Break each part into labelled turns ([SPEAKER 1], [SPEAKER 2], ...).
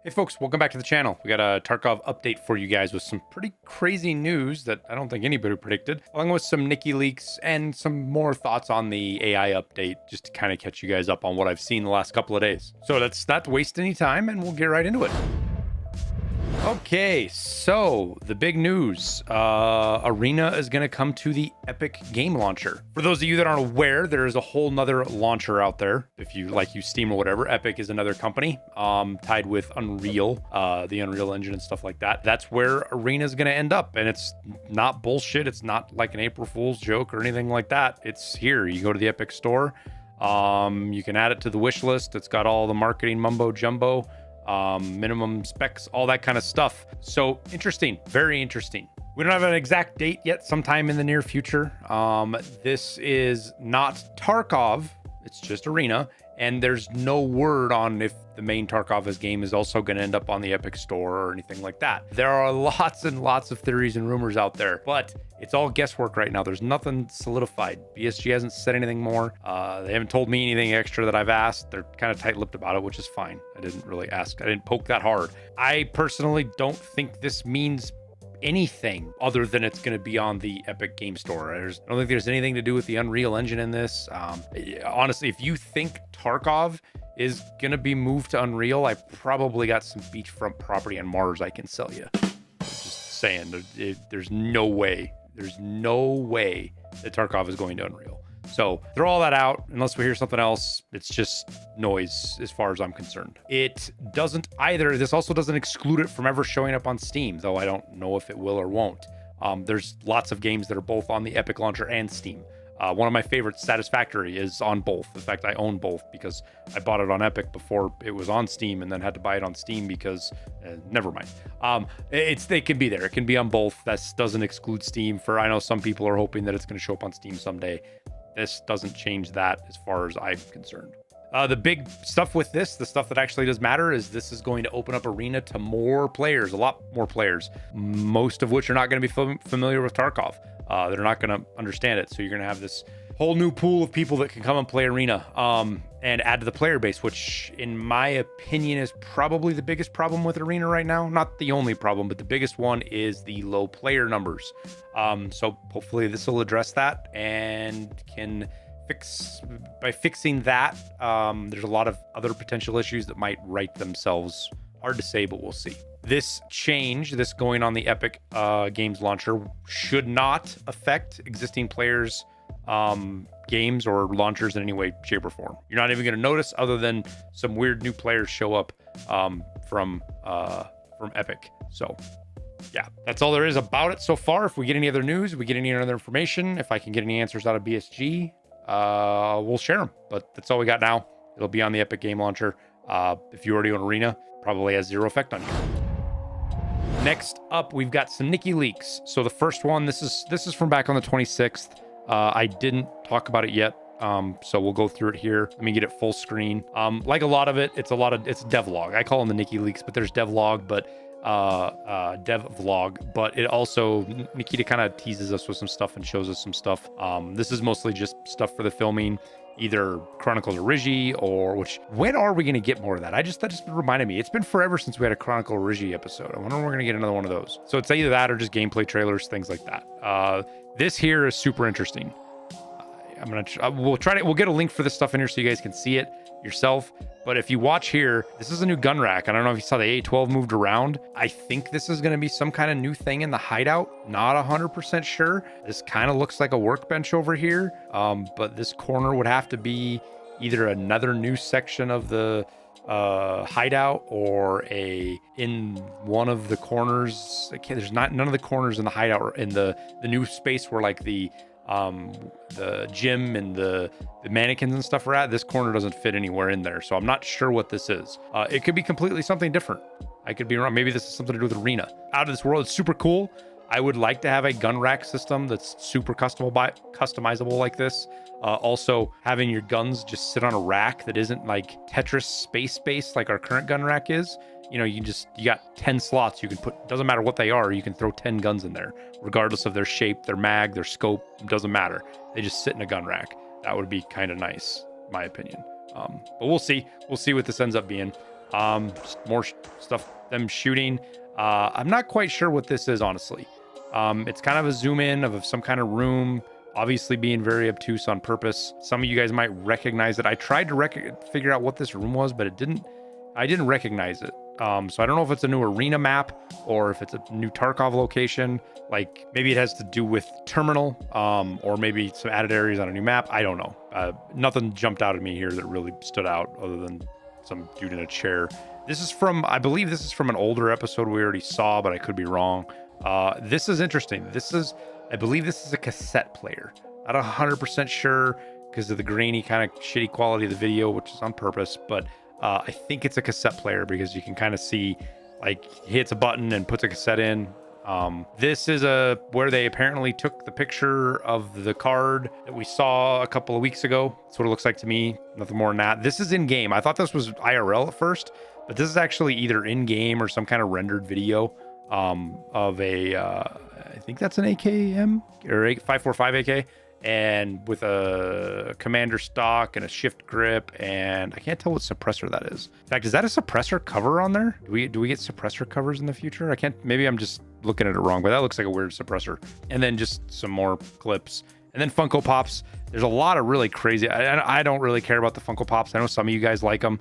[SPEAKER 1] Hey folks, welcome back to the channel. We got a Tarkov update for you guys with some pretty crazy news that I don't think anybody predicted, along with some Niki Leaks and some more thoughts on the AI update, just to kind of catch you guys up on what I've seen the last couple of days. So let's not waste any time and we'll get right into it. Okay, so the big news, Arena is going to come to the Epic game launcher. For those of you that aren't aware, there is a whole nother launcher out there. If you use Steam or whatever, Epic is another company tied with Unreal, the Unreal Engine and stuff like that. That's where Arena is going to end up. And it's not bullshit. It's not like an April Fool's joke or anything like that. It's here. You go to the Epic store. You can add it to the wish list. It's got all the marketing mumbo jumbo. Minimum specs, all that kind of stuff. So interesting, very interesting. We don't have an exact date yet, sometime in the near future. This is not Tarkov, it's just Arena, and there's no word on if the main Tarkov game is also going to end up on the Epic store or anything like that. There are lots and lots of theories and rumors out there, but it's all guesswork right now. There's nothing solidified. BSG hasn't said anything more. They haven't told me anything extra that I've asked. They're kind of tight-lipped about it, which is fine. I didn't really ask. I didn't poke that hard. I personally don't think this means anything other than it's going to be on the Epic Game Store. I don't think there's anything to do with the Unreal Engine in this. Honestly, if you think Tarkov is going to be moved to Unreal, I probably got some beachfront property on Mars I can sell you. Just saying, there's no way that Tarkov is going to Unreal. So throw all that out. Unless we hear something else, it's just noise as far as I'm concerned. It doesn't either. This also doesn't exclude it from ever showing up on Steam, though I don't know if it will or won't. There's lots of games that are both on the Epic launcher and Steam. One of my favorites, Satisfactory, is on both. In fact, I own both because I bought it on Epic before it was on Steam and then had to buy it on Steam because, never mind. It can be there. It can be on both. That doesn't exclude Steam. I know some people are hoping that it's going to show up on Steam someday. This doesn't change that as far as I'm concerned. The big stuff with this, the stuff that actually does matter, is this is going to open up Arena to more players, a lot more players, most of which are not going to be familiar with Tarkov. They're not going to understand it. So you're going to have this whole new pool of people that can come and play Arena and add to the player base, which in my opinion is probably the biggest problem with Arena right now. Not the only problem, but the biggest one is the low player numbers. So hopefully this will address that and can fixing that. There's a lot of other potential issues that might right themselves. Hard to say, but we'll see. This change, this going on the Epic Games launcher, should not affect existing players' games or launchers in any way, shape, or form. You're not even going to notice, other than some weird new players show up from Epic. So yeah, that's all there is about it so far. If we get any other news, we get any other information, if I can get any answers out of BSG, we'll share them. But that's all we got now. It'll be on the Epic game launcher. If you already own Arena, probably has zero effect on you. Next up, we've got some Niki Leaks. So the first one, this is from back on the 26th. I didn't talk about it yet, so we'll go through it here. Let me get it full screen. Like a lot of it, it's devlog. I call them the Niki Leaks, but there's devlog, but devlog. But it also, Nikita kind of teases us with some stuff and shows us some stuff. This is mostly just stuff for the filming, either Chronicles of Rigi or when are we going to get more of that? That just reminded me. It's been forever since we had a Chronicle of Rigi episode. I wonder when we're going to get another one of those. So it's either that or just gameplay trailers, things like that. This here is super interesting. We'll get a link for this stuff in here so you guys can see it yourself. But if you watch here, this is a new gun rack. I don't know if you saw the A12 moved around. I think this is going to be some kind of new thing in the hideout. Not 100% sure. This kind of looks like a workbench over here. But this corner would have to be either another new section of the hideout or in one of the corners. There's none of the corners in the hideout or in the new space where like the gym and the mannequins and stuff are at. This corner doesn't fit anywhere in there, so I'm not sure what this is. It could be completely something different. I could be wrong. Maybe this is something to do with Arena. Out of this world. It's super cool. I would like to have a gun rack system that's super customizable like this. Also, having your guns just sit on a rack that isn't like Tetris space like our current gun rack is. You know, you got 10 slots you can put, doesn't matter what they are, you can throw 10 guns in there, regardless of their shape, their mag, their scope, doesn't matter. They just sit in a gun rack. That would be kind of nice, in my opinion. But we'll see. We'll see what this ends up being. Just more stuff, them shooting. I'm not quite sure what this is, honestly. It's kind of a zoom in of some kind of room, obviously being very obtuse on purpose. Some of you guys might recognize it. I tried to figure out what this room was, but I didn't recognize it. So I don't know if it's a new arena map or if it's a new Tarkov location. Like maybe it has to do with terminal, or maybe some added areas on a new map. I don't know. Nothing jumped out at me here that really stood out other than some dude in a chair. This is from, I believe this is from an older episode we already saw, but I could be wrong. This is interesting. I believe this is a cassette player. Not 100% sure because of the grainy kind of shitty quality of the video, which is on purpose, but I think it's a cassette player because you can kind of see like he hits a button and puts a cassette in. This is where they apparently took the picture of the card that we saw a couple of weeks ago. That's what it looks like to me. Nothing more than that. This is in game. I thought this was IRL at first, but this is actually either in game or some kind of rendered video of I think that's an AKM or 545 AK, and with a commander stock and a shift grip, and I can't tell what suppressor that is. In fact, is that a suppressor cover on there? Do we get suppressor covers in the future? I can't, maybe I'm just looking at it wrong, but that looks like a weird suppressor. And then just some more clips, and then Funko Pops. There's a lot of really crazy, I don't really care about the Funko Pops. I know some of you guys like them.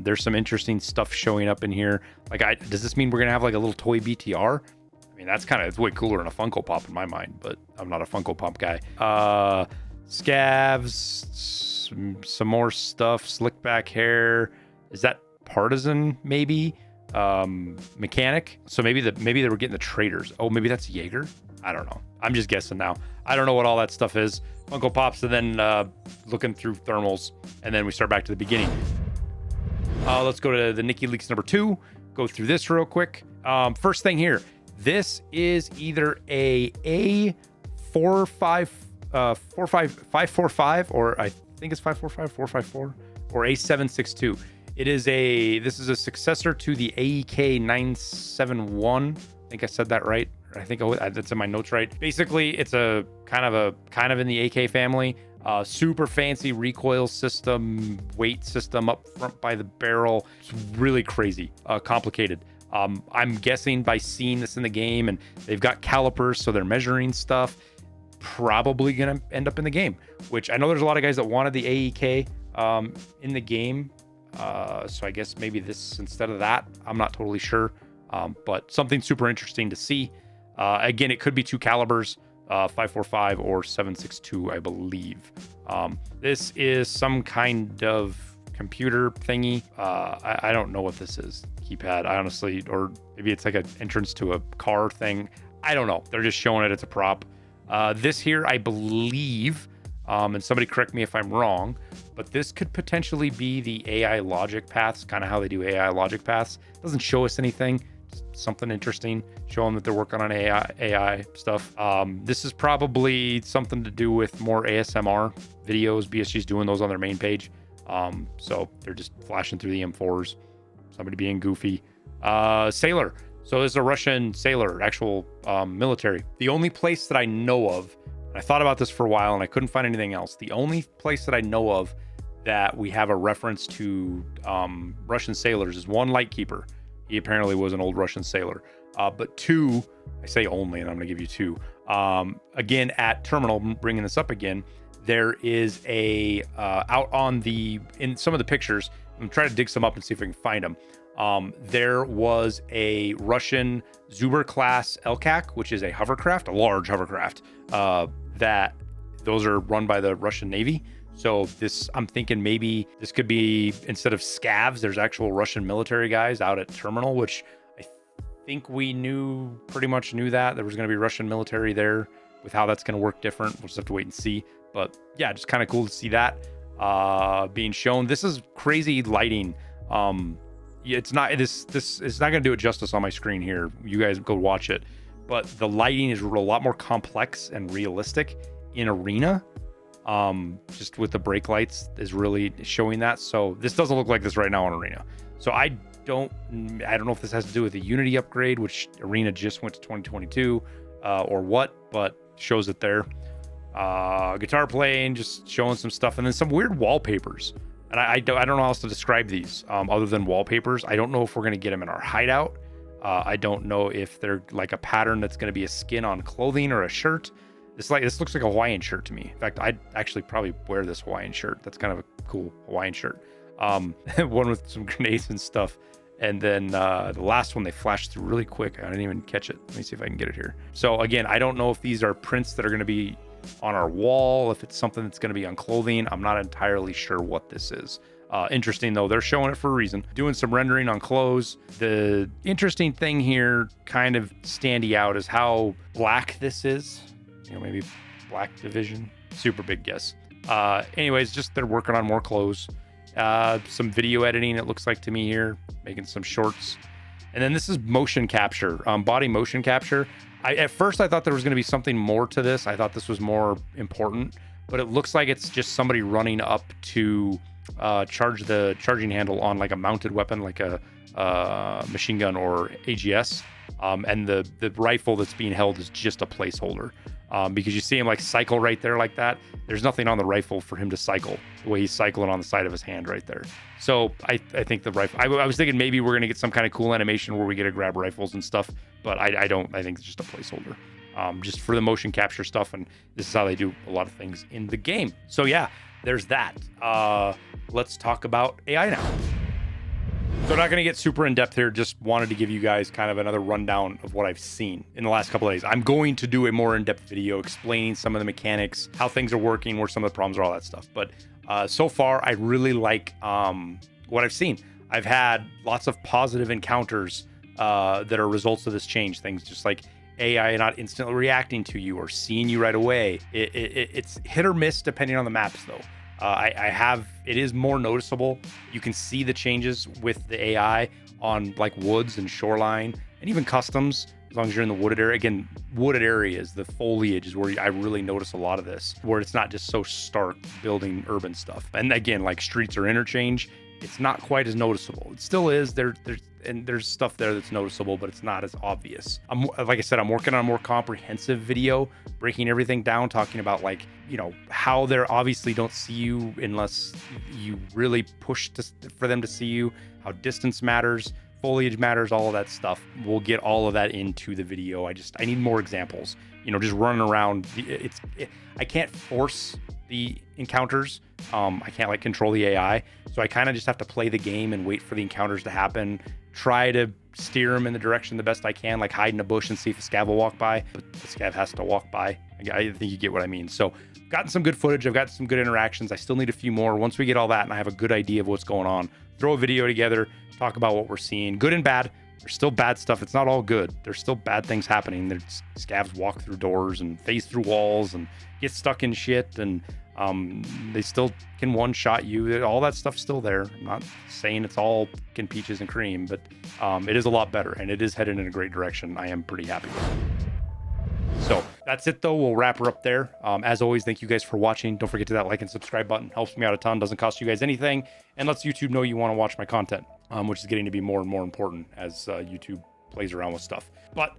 [SPEAKER 1] There's some interesting stuff showing up in here. Like, does this mean we're gonna have like a little toy BTR? I mean, it's way cooler than a Funko Pop in my mind, but I'm not a Funko Pop guy. Scavs, some more stuff, slick back hair. Is that Partisan maybe? Mechanic. So maybe they were getting the traders. Oh, maybe that's Jaeger. I don't know. I'm just guessing now. I don't know what all that stuff is. Funko Pops, and then looking through thermals, and then we start back to the beginning. Let's go to the Niki Leaks number 2. Go through this real quick. First thing here. This is either a A545 or I think it's 545, 454, or A762. This is a successor to the AEK 971. I think I said that right. I think that's in my notes right. Basically, it's a kind of in the AK family. Super fancy recoil system, weight system up front by the barrel. It's really crazy, complicated. I'm guessing by seeing this in the game, and they've got calipers, so they're measuring stuff, probably gonna end up in the game, which I know there's a lot of guys that wanted the AEK in the game. So I guess maybe this instead of that. I'm not totally sure, but something super interesting to see. Again, it could be two calibers, 545 or 762, I believe. This is some kind of computer thingy. I don't know what this is. Keypad, I honestly, or maybe it's like an entrance to a car thing. I don't know. They're just showing it. It's a prop. This here, I believe, and somebody correct me if I'm wrong, but this could potentially be the AI logic paths, kind of how they do AI logic paths. Doesn't show us anything. Just something interesting, showing that they're working on AI stuff. This is probably something to do with more ASMR videos. BSG's doing those on their main page. So they're just flashing through the M4s. Somebody being goofy. Sailor. So this is a Russian sailor, actual military. The only place that I know of, and I thought about this for a while and I couldn't find anything else. The only place that I know of that we have a reference to Russian sailors is one Lightkeeper. He apparently was an old Russian sailor. But two, I say only, and I'm going to give you two. Again, at Terminal, bringing this up again, there is a out on in some of the pictures. I'm trying to dig some up and see if I can find them. There was a Russian Zuber class LCAC, which is a hovercraft, a large hovercraft, that those are run by the Russian Navy. So I'm thinking maybe this could be, instead of scavs, there's actual Russian military guys out at Terminal, which I think we pretty much knew that there was going to be Russian military there. With how that's going to work different, we'll just have to wait and see. But yeah, just kind of cool to see that being shown. This is crazy lighting. It's not it's not going to do it justice on my screen here. You guys go watch it. But the lighting is a lot more complex and realistic in Arena. Just with the brake lights is really showing that. So this doesn't look like this right now in Arena. So I don't know if this has to do with the Unity upgrade, which Arena just went to 2022, or what, but shows it there. Guitar playing, just showing some stuff, and then some weird wallpapers. And I don't know how else to describe these other than wallpapers. I don't know if we're going to get them in our hideout. I don't know if they're like a pattern that's going to be a skin on clothing or a shirt. This looks like a Hawaiian shirt to me. In fact, I'd actually probably wear this Hawaiian shirt. That's kind of a cool Hawaiian shirt. One with some grenades and stuff. And then the last one, they flashed through really quick. I didn't even catch it. Let me see if I can get it here. So again, I don't know if these are prints that are going to be on our wall, if it's something that's going to be on clothing. I'm not entirely sure what this is. Interesting though, they're showing it for a reason. Doing some rendering on clothes. The interesting thing here, kind of standing out, is how black this is. You know, maybe black division. Super big guess. Anyways, just they're working on more clothes. Some video editing, it looks like to me here, making some shorts. And then this is motion capture, body motion capture. At first I thought there was going to be something more to this. I thought this was more important, but it looks like it's just somebody running up to charge the charging handle on like a mounted weapon, like a machine gun or AGS. And the rifle that's being held is just a placeholder. Because you see him like cycle right there like that. There's nothing on the rifle for him to cycle the way he's cycling on the side of his hand right there. So I think the rifle, I was thinking maybe we're going to get some kind of cool animation where we get to grab rifles and stuff, but I think it's just a placeholder, just for the motion capture stuff. And this is how they do a lot of things in the game. So yeah, there's that. Let's talk about AI now. So not going to get super in depth here. Just wanted to give you guys kind of another rundown of what I've seen in the last couple of days. I'm going to do a more in-depth video explaining some of the mechanics, how things are working, where some of the problems are, all that stuff. But so far, I really like what I've seen. I've had lots of positive encounters that are results of this change. Things just like AI not instantly reacting to you or seeing you right away. It's hit or miss depending on the maps, though. It is more noticeable. You can see the changes with the AI on like woods and shoreline and even customs, as long as you're in the wooded area. Again, wooded areas, the foliage is where I really notice a lot of this, where it's not just so stark building urban stuff. And again, like streets or interchange, it's not quite as noticeable. It still is. There's stuff there that's noticeable, but it's not as obvious. Like I said, I'm working on a more comprehensive video, breaking everything down, talking about like, you know, how they obviously don't see you unless you really push for them to see you, how distance matters, foliage matters, all of that stuff. We'll get all of that into the video. I need more examples, you know, just running around. I can't force the encounters. I can't like control the AI. So I kind of just have to play the game and wait for the encounters to happen. Try to steer them in the direction the best I can, like hide in a bush and see if a scav will walk by, but the scav has to walk by. I think you get what I mean. So I've gotten some good footage. I've got some good interactions. I still need a few more. Once we get all that and I have a good idea of what's going on, throw a video together, talk about what we're seeing, good and bad. There's still bad stuff. It's not all good. There's still bad things happening. There's scavs walk through doors and phase through walls and get stuck in shit, and they still can one-shot you. All that stuff's still there. I'm not saying it's all peaches and cream, but it is a lot better, and it is headed in a great direction. I am pretty happy with it. So that's it, though. We'll wrap her up there. As always, thank you guys for watching. Don't forget to that like and subscribe button. Helps me out a ton. Doesn't cost you guys anything, and lets YouTube know you want to watch my content, which is getting to be more and more important as YouTube plays around with stuff. But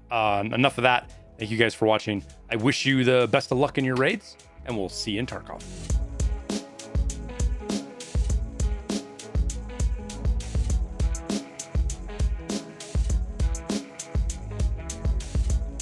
[SPEAKER 1] enough of that. Thank you guys for watching. I wish you the best of luck in your raids, and we'll see you in Tarkov.